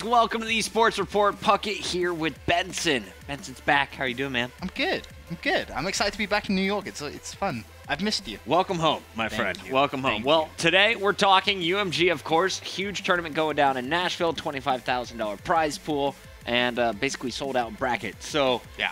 Welcome to the eSports Report. Puckett here with Benson. Benson's back. How are you doing, man? I'm good. I'm excited to be back in New York. It's fun. I've missed you. Welcome home, my friend. You. Welcome home. Thank Well, you. today we're talking UMG, of course. Huge tournament going down in Nashville, $25,000 prize pool, and basically sold out bracket. So, Yeah.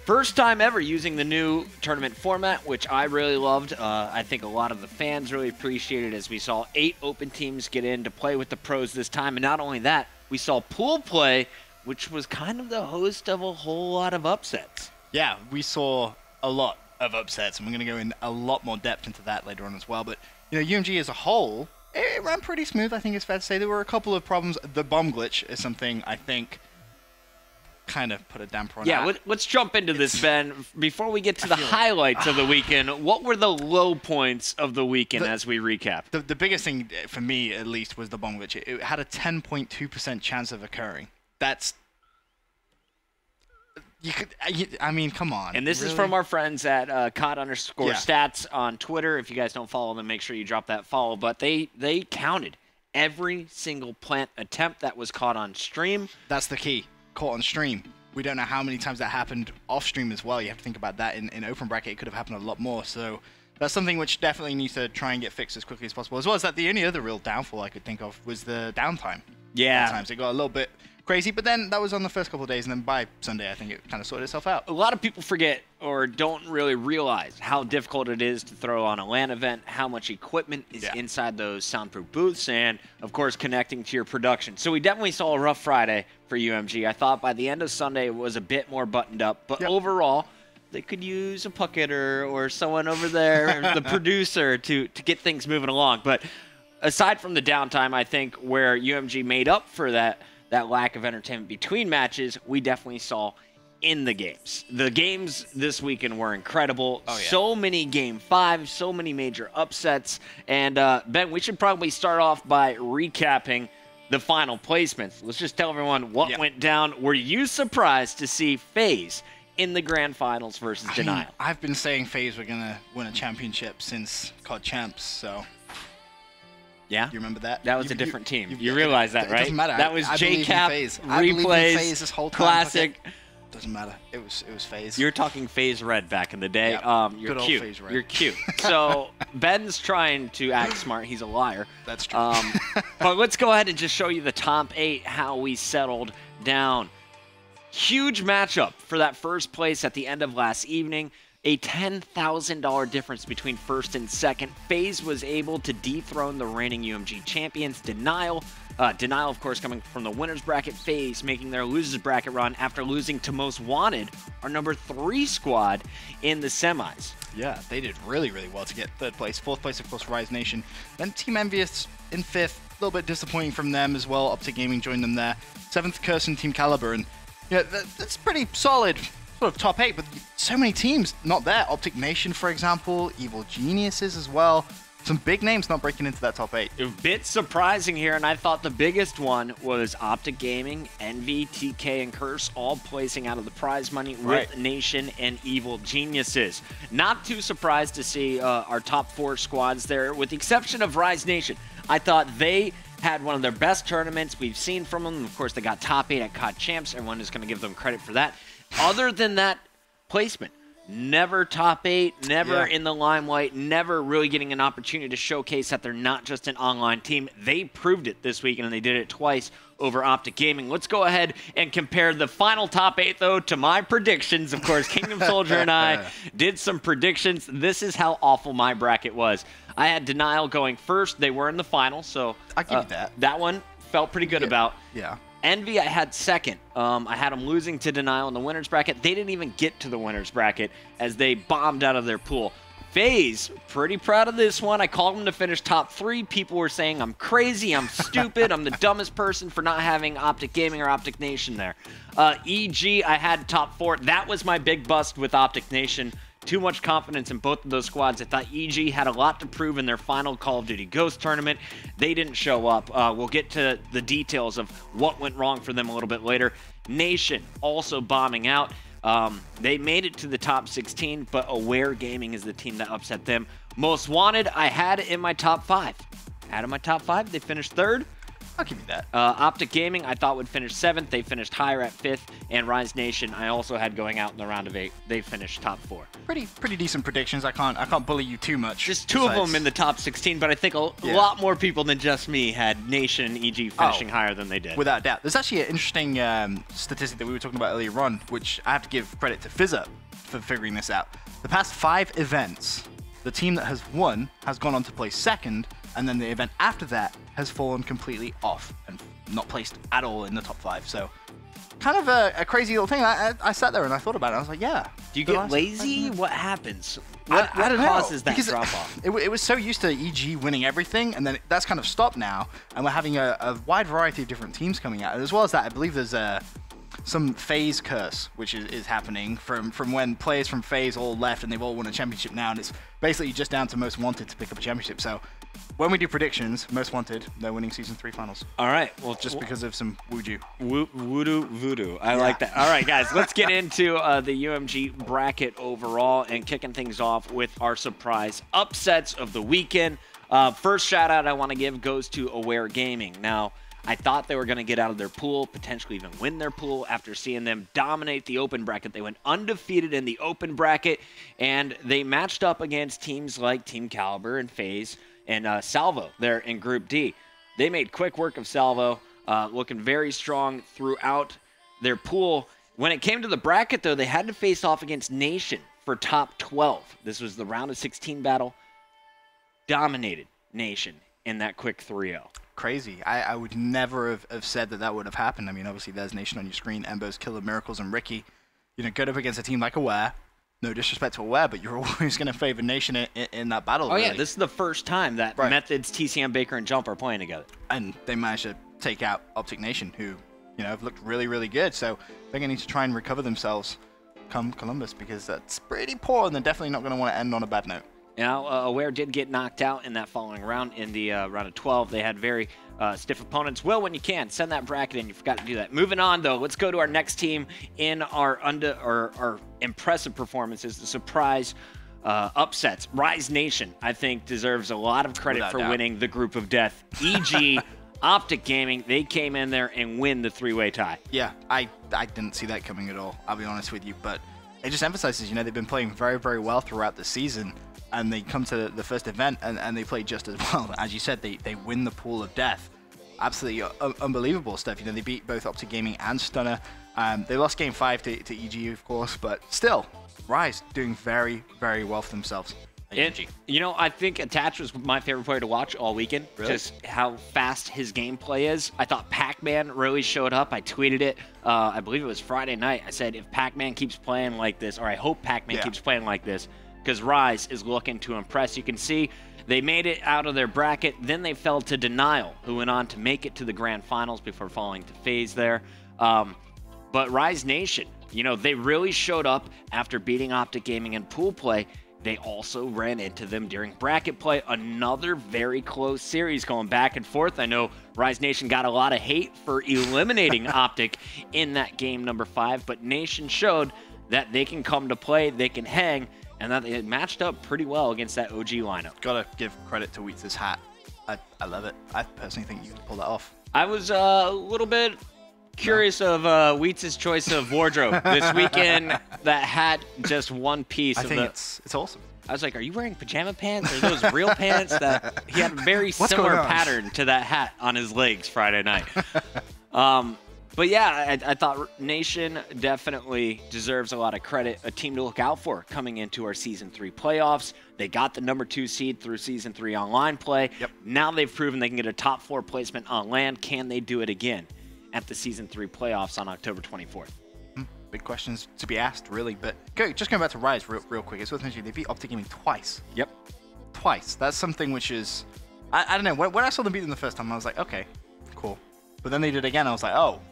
first time ever using the new tournament format, which I really loved. I think a lot of the fans really appreciated as we saw 8 open teams get in to play with the pros this time. And not only that, we saw pool play, which was kind of the host of a whole lot of upsets. Yeah, we saw a lot of upsets, and we're going to go in a lot more depth into that later on as well. But, you know, UMG as a whole, it ran pretty smooth, I think it's fair to say. There were a couple of problems. The bomb glitch is something I think kind of put a damper on. Yeah, let's jump into this, Ben. Before we get to the highlights of the weekend, what were the low points of the weekend as we recap? The biggest thing, for me at least, was the bomb glitch. It had a 10.2% chance of occurring. That's... I mean, come on. And this is from our friends at COD_stats on Twitter. If you guys don't follow them, make sure you drop that follow. But they counted every single plant attempt that was caught on stream. That's the key. Caught on stream. We don't know how many times that happened off stream as well. You have to think about that in open bracket. It could have happened a lot more. So that's something which definitely needs to try and get fixed as quickly as possible. As well as that, the only other real downfall I could think of was the downtime. Yeah. Sometimes it got a little bit crazy, but then that was on the first couple of days, and then by Sunday, I think it kind of sorted itself out. A lot of people forget or don't really realize how difficult it is to throw on a LAN event, how much equipment is inside those soundproof booths, and, of course, connecting to your production. So we definitely saw a rough Friday for UMG. I thought by the end of Sunday it was a bit more buttoned up, but overall, they could use a Pucketer or someone over there, the producer, to get things moving along. But aside from the downtime, I think where UMG made up for that lack of entertainment between matches, we definitely saw in the games. The games this weekend were incredible. Oh, yeah. So many Game 5, so many major upsets. And, Ben, we should probably start off by recapping the final placements. Let's just tell everyone what went down. Were you surprised to see FaZe in the grand finals versus Denial? I've been saying FaZe were going to win a championship since COD Champs, so... Yeah? You remember that? That was a different team. You realize that, right? It doesn't matter. That was JCap, replays, this whole time, classic. Doesn't matter. It was FaZe. You're talking FaZe Red back in the day. Yep. You're Good old cute. FaZe Red. You're cute. So Ben's trying to act smart. He's a liar. That's true. But let's go ahead and just show you the top 8, how we settled down. Huge matchup for that first place at the end of last evening. A $10,000 difference between first and second. FaZe was able to dethrone the reigning UMG champions, Denial. Denial, of course, coming from the winner's bracket. FaZe making their loser's bracket run after losing to Most Wanted, our number 3 squad in the semis. Yeah, they did really, really well to get 3rd place. 4th place, of course, Rise Nation. Then Team Envious in 5th. A little bit disappointing from them as well. Optic Gaming joined them there. 7th, Curse and Team Caliber. And yeah, that's pretty solid. Sort of top 8, but so many teams not there. Optic Nation, for example, Evil Geniuses as well. Some big names not breaking into that top 8. A bit surprising here, and I thought the biggest one was Optic Gaming, Envy, TK, and Curse all placing out of the prize money with Nation and Evil Geniuses. Not too surprised to see our top 4 squads there, with the exception of Rise Nation. I thought they had one of their best tournaments we've seen from them. Of course, they got top 8 at COD Champs. Everyone is going to give them credit for that. Other than that placement, never top 8, never in the limelight, never really getting an opportunity to showcase that they're not just an online team. They proved it this weekend, and they did it twice over Optic Gaming. Let's go ahead and compare the final top 8, though, to my predictions. Of course, Kingdom Soldier and I did some predictions. This is how awful my bracket was. I had Denial going first. They were in the final, so I'll give you that. That one felt pretty good about. Yeah. Envy I had second. I had them losing to Denial in the winner's bracket. They didn't even get to the winner's bracket as they bombed out of their pool. FaZe, pretty proud of this one. I called them to finish top 3. People were saying I'm crazy, I'm stupid, I'm the dumbest person for not having Optic Gaming or Optic Nation there. EG, I had top 4. That was my big bust with Optic Nation. Too much confidence in both of those squads. I thought EG had a lot to prove in their final Call of Duty Ghost tournament. They didn't show up. We'll get to the details of what went wrong for them a little bit later. Nation also bombing out. They made it to the top 16, but Aware Gaming is the team that upset them. Most Wanted, I had in my top 5. Had in my top 5. They finished 3rd. I'll give you that. Optic Gaming, I thought would finish 7th. They finished higher at 5th. And Rise Nation, I also had going out in the round of 8. They finished top 4. Pretty decent predictions. I can't bully you too much. Just 2 of them in the top 16, but I think a lot more people than just me had Nation and EG finishing higher than they did. Without doubt. There's actually an interesting statistic that we were talking about earlier on, which I have to give credit to FizzUp for figuring this out. The past 5 events, the team that has won has gone on to place 2nd, and then the event after that has fallen completely off and not placed at all in the top 5. So, kind of a crazy little thing. I sat there and I thought about it. I was like, yeah. Do you get lazy? What happens? What causes that drop-off? It was so used to EG winning everything, and then that's kind of stopped now, and we're having a wide variety of different teams coming out. And as well as that, I believe there's some FaZe curse, which is happening from when players from FaZe all left and they've all won a championship now, and it's basically just down to Most Wanted to pick up a championship. So when we do predictions, Most Wanted, they're winning Season 3 finals. All right. Well, just because of some voodoo. Voodoo. I like that. All right, guys, let's get into the UMG bracket overall and kicking things off with our surprise upsets of the weekend. First shout out I want to give goes to Aware Gaming. Now, I thought they were going to get out of their pool, potentially even win their pool after seeing them dominate the open bracket. They went undefeated in the open bracket, and they matched up against teams like Team Caliber and FaZe and Salvo there in Group D. They made quick work of Salvo, looking very strong throughout their pool. When it came to the bracket, though, they had to face off against Nation for top 12. This was the round of 16 battle. Dominated Nation in that quick 3-0. Crazy. I would never have said that would have happened. I mean, obviously, there's Nation on your screen, Embo's, Killer, Miracles, and Ricky. You know, good up against a team like Aware. No disrespect to Aware, but you're always going to favor Nation in that battle. Oh, really. yeah, this is the first time that Methods, TCM, Baker, and Jump are playing together. And they managed to take out Optic Nation, who, you know, have looked really, really good. So they're going to need to try and recover themselves come Columbus, because that's pretty poor, and they're definitely not going to want to end on a bad note. Now, Aware did get knocked out in that following round in the round of 12. They had very stiff opponents. Will, when you can, send that bracket in. You forgot to do that. Moving on, though, let's go to our next team in our impressive performances, the surprise upsets. Rise Nation, I think, deserves a lot of credit for winning the group of death. EG, Optic Gaming, they came in there and win the 3-way tie. Yeah, I didn't see that coming at all, I'll be honest with you. But it just emphasizes, you know, they've been playing very, very well throughout the season. And they come to the first event and they play just as well. As you said, they win the pool of death. Absolutely unbelievable stuff. You know, they beat both Optic Gaming and Stunner. They lost game 5 to EG, of course, but still, Rise doing very, very well for themselves. You know, I think Attach was my favorite player to watch all weekend. Really? Just how fast his gameplay is. I thought Pac-Man really showed up. I tweeted it. I believe it was Friday night. I said, if Pac-Man keeps playing like this, or I hope Pac-Man keeps playing like this, because Rise is looking to impress. You can see they made it out of their bracket. Then they fell to Denial, who went on to make it to the grand finals before falling to FaZe there. But Rise Nation, you know, they really showed up after beating Optic Gaming in pool play. They also ran into them during bracket play. Another very close series going back and forth. I know Rise Nation got a lot of hate for eliminating Optic in that game number 5, but Nation showed that they can come to play, they can hang, and that it matched up pretty well against that OG lineup. Gotta give credit to Wheats' hat. I love it. I personally think you can pull that off. I was a little bit curious of Wheats' choice of wardrobe this weekend. That hat, just one piece. I think it's awesome. I was like, are you wearing pajama pants? Are those real pants? That he had a very similar pattern to that hat on his legs Friday night. But yeah, I thought Nation definitely deserves a lot of credit. A team to look out for coming into our Season 3 playoffs. They got the number 2 seed through Season 3 online play. Yep. Now they've proven they can get a top 4 placement on land. Can they do it again at the Season 3 playoffs on October 24th? Big questions to be asked, really. But just going back to Rise real quick, it's worth mentioning they beat Optic Gaming twice. Yep. Twice. That's something which is... I don't know. When I saw them beat them the first time, I was like, okay, cool. But then they did it again. I was like, oh,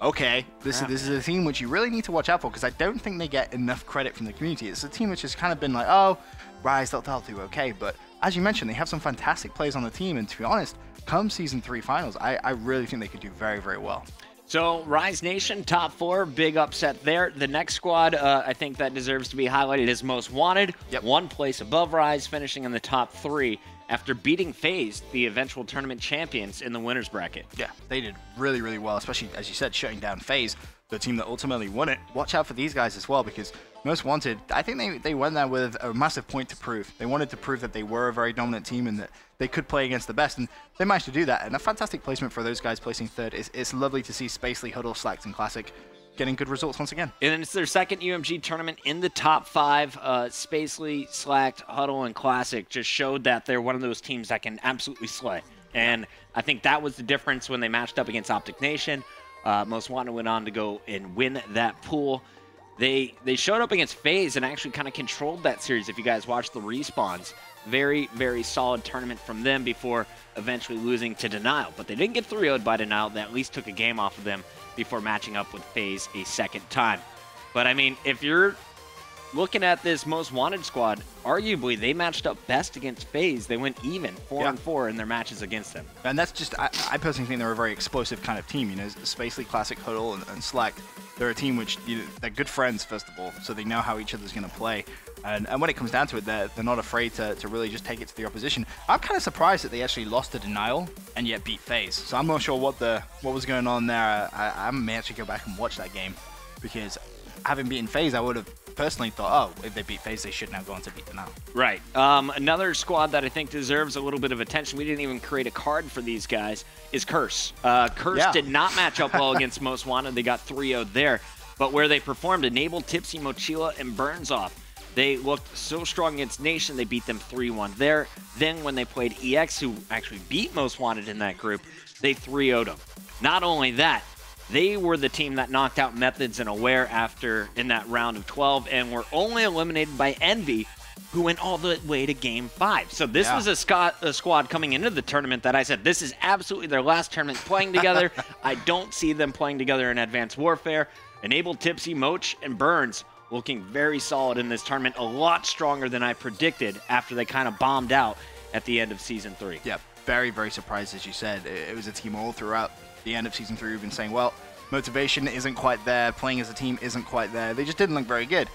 okay, this is a team which you really need to watch out for, because I don't think they get enough credit from the community. It's a team which has kind of been like, oh, Rise, they'll do okay. But as you mentioned, they have some fantastic players on the team, and to be honest, come Season 3 finals, I really think they could do very, very well. So, Rise Nation, top 4, big upset there. The next squad, I think that deserves to be highlighted is Most Wanted. Yep. 1 place above Rise, finishing in the top 3 after beating FaZe, the eventual tournament champions, in the winners bracket. Yeah, they did really, really well, especially, as you said, shutting down FaZe, the team that ultimately won it. Watch out for these guys as well, because Most Wanted, I think they went there with a massive point to prove. They wanted to prove that they were a very dominant team and that they could play against the best, and they managed to do that. And a fantastic placement for those guys placing third. It's lovely to see Spacely, Huddle, Slacked, and Classic getting good results once again. And it's their second UMG tournament in the top 5. Spacely, Slacked, Huddle, and Classic just showed that they're one of those teams that can absolutely slay. And I think that was the difference when they matched up against Optic Nation. Most Wanted went on to go and win that pool. They showed up against FaZe and actually kind of controlled that series. If you guys watched the respawns, very, very solid tournament from them before eventually losing to Denial. But they didn't get 3-0'd by Denial. They at least took a game off of them before matching up with FaZe a second time. But, I mean, if you're looking at this Most Wanted squad, arguably they matched up best against FaZe. They went even 4-4 in their matches against them. And that's just, I personally think they're a very explosive kind of team. You know, Spacely, Classic, Huddle, and Slack, they're a team which, they're good friends, first of all, so they know how each other's going to play. And when it comes down to it, they're not afraid to really just take it to the opposition. I'm kind of surprised that they actually lost to Denial and yet beat FaZe. So I'm not sure what was going on there. I may actually go back and watch that game, because having beaten FaZe, I would have personally thought, oh, if they beat FaZe, they should now go on to beat Denial. Right. Another squad that I think deserves a little bit of attention, we didn't even create a card for these guys, is Curse. Curse did not match up well against Most Wanted. They got 3-0'd there. But where they performed, Enable, Tipsy, Mochila, and Burns off. They looked so strong against Nation, they beat them 3-1 there. Then when they played EX, who actually beat Most Wanted in that group, they 3-0'd them. Not only that, they were the team that knocked out Methods and Aware in that round of 12 and were only eliminated by Envy, who went all the way to Game 5. So this was a squad coming into the tournament that I said, this is absolutely their last tournament playing together. I don't see them playing together in Advanced Warfare. Enable, Tipsy, Moch, and Burns looking very solid in this tournament, a lot stronger than I predicted after they kind of bombed out at the end of Season 3. Yeah, very, very surprised, as you said. It was a team all throughout the end of Season 3 who've been saying, well, motivation isn't quite there, playing as a team isn't quite there. They just didn't look very good.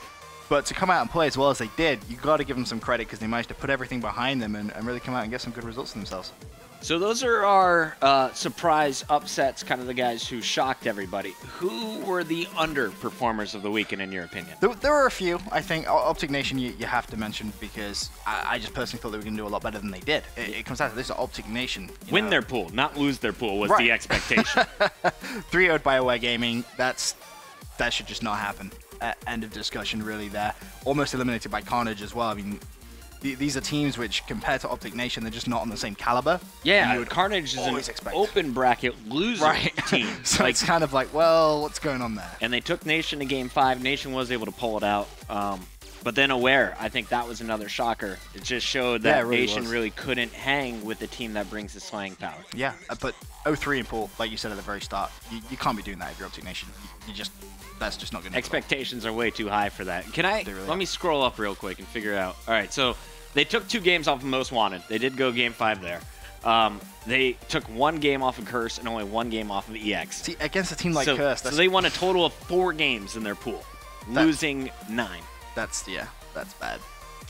But to come out and play as well as they did, you got to give them some credit, because they managed to put everything behind them and really come out and get some good results for themselves. So those are our surprise upsets, kind of the guys who shocked everybody. Who were the underperformers of the weekend, in your opinion? There were a few. I think Optic Nation you have to mention, because I just personally thought they were going to do a lot better than they did. It comes down to this: Optic Nation. Win their pool, not lose their pool, was the expectation. 3-0'd by Aware Gaming. That should just not happen. End of discussion, really, there. Almost eliminated by Carnage as well. I mean, these are teams which, compared to Optic Nation, they're just not on the same caliber. Yeah, Carnage is an open bracket loser team. So it's kind of like, well, what's going on there? And they took Nation to Game 5. Nation was able to pull it out. But then Aware, I think that was another shocker. It just showed that Nation really couldn't hang with the team that brings the slaying power. Yeah, but 0-3 in pool, like you said at the very start, you can't be doing that if you're Optic Nation. That's just not going to Expectations are way too high for that. Let me scroll up real quick and figure it out. All right, so they took 2 games off of Most Wanted. They did go Game 5 there. They took 1 game off of Curse and only 1 game off of EX. See, against a team like Curse, so they won a total of 4 games in their pool, losing 9. That's bad.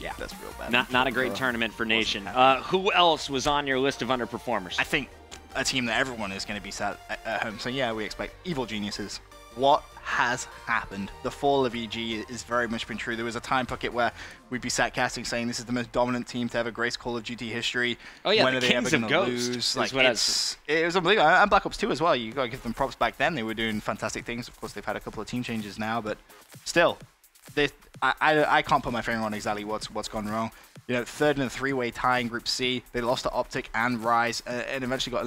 Yeah, that's real bad. Not a great tournament for Nation. Who else was on your list of underperformers? I think a team that everyone is going to be sat at home. So yeah, we expect Evil Geniuses. What has happened? The fall of EG is very much been true. There was a time pocket where we'd be sat casting saying this is the most dominant team to ever grace Call of Duty history. Oh yeah, when the are they Kings ever of going to Ghost. lose? Like, it was unbelievable. And Black Ops 2 as well. You got to give them props back then. They were doing fantastic things. Of course, they've had a couple of team changes now, but still, I can't put my finger on exactly what's gone wrong. You know, third in a 3-way tie in Group C. They lost to Optic and Rise, and eventually got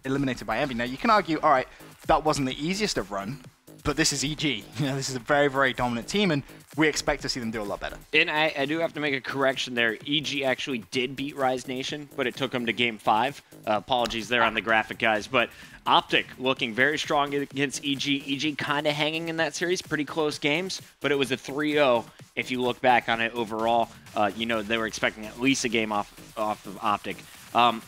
eliminated by Envy. Now, you can argue, all right, that wasn't the easiest of run, but this is EG. You know, this is a very, very dominant team, and we expect to see them do a lot better. And I do have to make a correction there. EG actually did beat Rise Nation, but it took them to Game 5. Apologies there on the graphic, guys. But Optic looking very strong against EG. EG kind of hanging in that series. Pretty close games, but it was a 3-0. If you look back on it overall, you know, they were expecting at least a game off of Optic.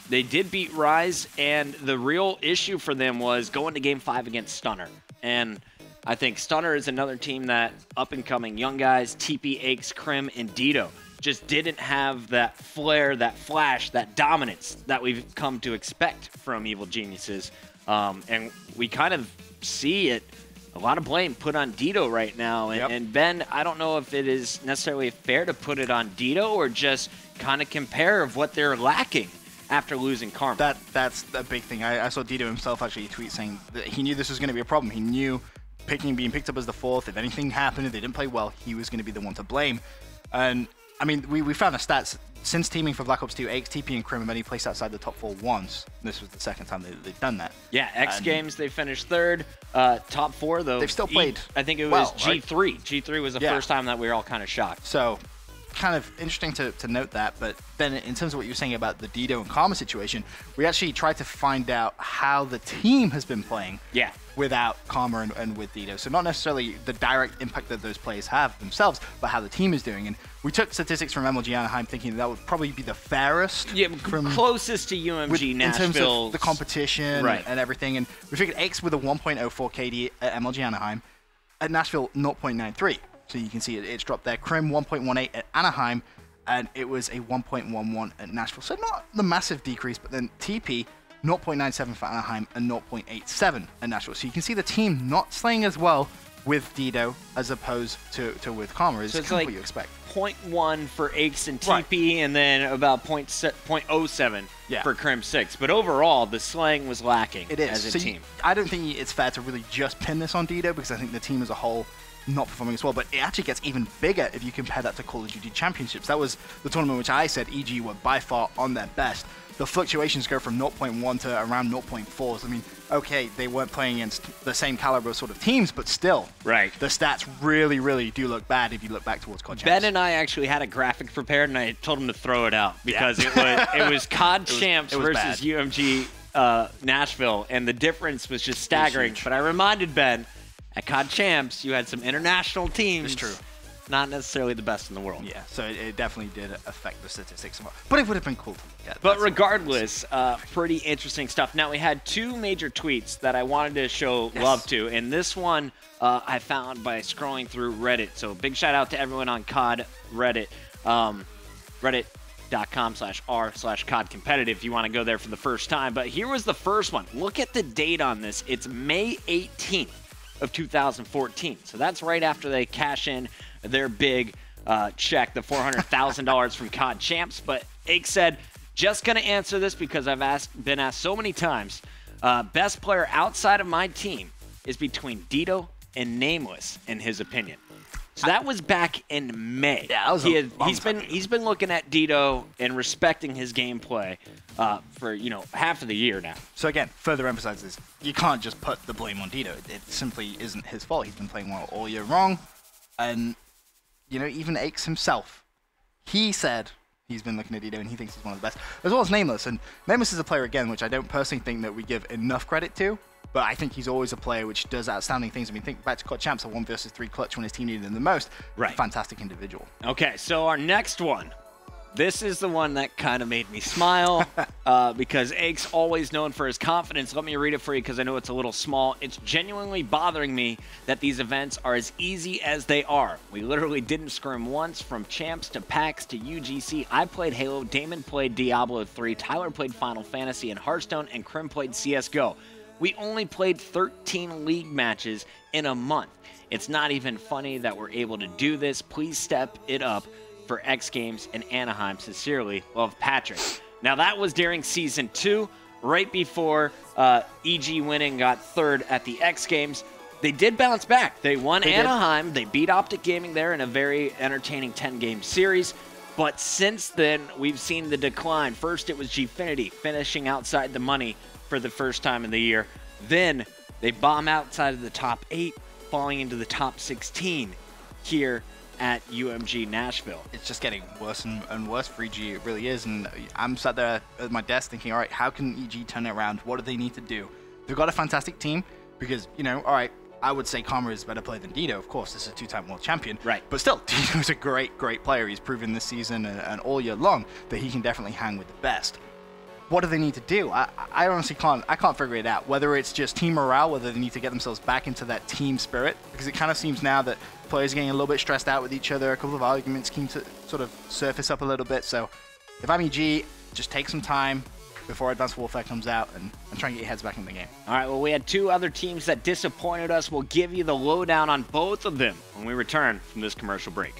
They did beat Rise, and the real issue for them was going to Game 5 against Stunner. And I think Stunner is another team that up-and-coming young guys, TP, Aches, Krim, and Dito, just didn't have that flair, that flash, that dominance that we've come to expect from Evil Geniuses. And we kind of see it, a lot of blame put on Dito right now. And Ben, I don't know if it is necessarily fair to put it on Dito or just kind of compare of what they're lacking after losing Karma. That's the big thing. I saw Dito himself actually tweet saying that he knew this was going to be a problem. He knew being picked up as the 4th, if anything happened, if they didn't play well, he was going to be the one to blame. And I mean, we found the stats. Since teaming for Black Ops 2, Aches, TP, and Crim have only placed outside the top 4 once. This was the second time they've done that. Yeah, X Games, they finished 3rd. Top 4, though. They've still played. I think it was G3. Right? G3 was the first time that we were all kind of shocked. So, kind of interesting to note that. But then, in terms of what you were saying about the Dito and Karma situation, we actually tried to find out how the team has been playing. Yeah. Without Karma and with Dito. So not necessarily the direct impact that those players have themselves, but how the team is doing. And we took statistics from MLG Anaheim thinking that would probably be the fairest. Yeah, closest to UMG, Nashville. In terms of the competition and everything. And we figured Aches with a 1.04 KD at MLG Anaheim. At Nashville, 0.93. So you can see it's dropped there. Crim, 1.18 at Anaheim. And it was a 1.11 at Nashville. So not the massive decrease, but then TP, 0.97 for Anaheim and 0.87 at Nashville. So you can see the team not slaying as well with Dito as opposed to with Karma. Is kind of what you expect. 0.1 for Aches and TP, and then about 0.07 for Crim 6. But overall, the slaying was lacking as a team. I don't think it's fair to really just pin this on Dito, because I think the team as a whole not performing as well, but it actually gets even bigger if you compare that to Call of Duty Championships. That was the tournament which I said EG were by far on their best. The fluctuations go from 0.1 to around 0.4s. I mean, okay, they weren't playing against the same caliber sort of teams, but still, the stats really, really do look bad if you look back towards COD Champs. Ben and I actually had a graphic prepared, and I told him to throw it out because it was COD Champs versus UMG Nashville, and the difference was just staggering. But I reminded Ben, at COD Champs, you had some international teams. It's true. Not necessarily the best in the world. Yeah, so it definitely did affect the statistics somewhat. But it would have been cool to look at. But regardless, pretty interesting stuff. Now, we had 2 major tweets that I wanted to show love to, and this one I found by scrolling through Reddit. So big shout out to everyone on COD Reddit, reddit.com/r/COD competitive if you want to go there for the first time. But here was the first one. Look at the date on this. It's May 18th of 2014. So that's right after they cash in their big check, the $400,000 from COD Champs. But Ake said, just going to answer this because I've been asked so many times. Best player outside of my team is between Dito and Nameless, in his opinion. So that was back in May. Yeah, that was he's been looking at Dito and respecting his gameplay for half of the year now. So again, further emphasizes you can't just put the blame on Dito. It simply isn't his fault. He's been playing well all year long, and even Aches himself, he said he's been looking at Dito and he thinks he's one of the best, as well as Nameless. And Nameless is a player again which I don't personally think that we give enough credit to. But I think he's always a player which does outstanding things. I mean, think back to COD Champs, a 1 versus 3 clutch when his team needed him the most. Fantastic individual. Okay, so our next one. This is the one that kind of made me smile because Ake's always known for his confidence. Let me read it for you because I know it's a little small. It's genuinely bothering me that these events are as easy as they are. We literally didn't scrim once, from Champs to PAX to UGC. I played Halo, Damon played Diablo 3, Tyler played Final Fantasy and Hearthstone, and Crim played CSGO. We only played 13 league matches in a month. It's not even funny that we're able to do this. Please step it up for X Games and Anaheim. Sincerely, love, Patrick. Now, that was during Season 2, right before EG winning got 3rd at the X Games. They did bounce back. They won Anaheim. They beat Optic Gaming there in a very entertaining 10-game series. But since then, we've seen the decline. First, it was Gfinity finishing outside the money for the first time in the year. Then they bomb outside of the top 8, falling into the top 16 here at UMG Nashville. It's just getting worse and worse for EG. It really is. And I'm sat there at my desk thinking, all right, how can EG turn it around? What do they need to do? They've got a fantastic team because, all right, I would say Karma is a better player than Dito. Of course, this is a 2-time world champion. Right. But still, Dito's a great, great player. He's proven this season and all year long that he can definitely hang with the best. what do they need to do? I honestly can't figure it out. Whether it's just team morale, whether they need to get themselves back into that team spirit, because it kind of seems now that players are getting a little bit stressed out with each other. A couple of arguments seem to sort of surface up a little bit. So if I'm UMG, just take some time before Advanced Warfare comes out and try and get your heads back in the game. All right, well, we had 2 other teams that disappointed us. We'll give you the lowdown on both of them when we return from this commercial break.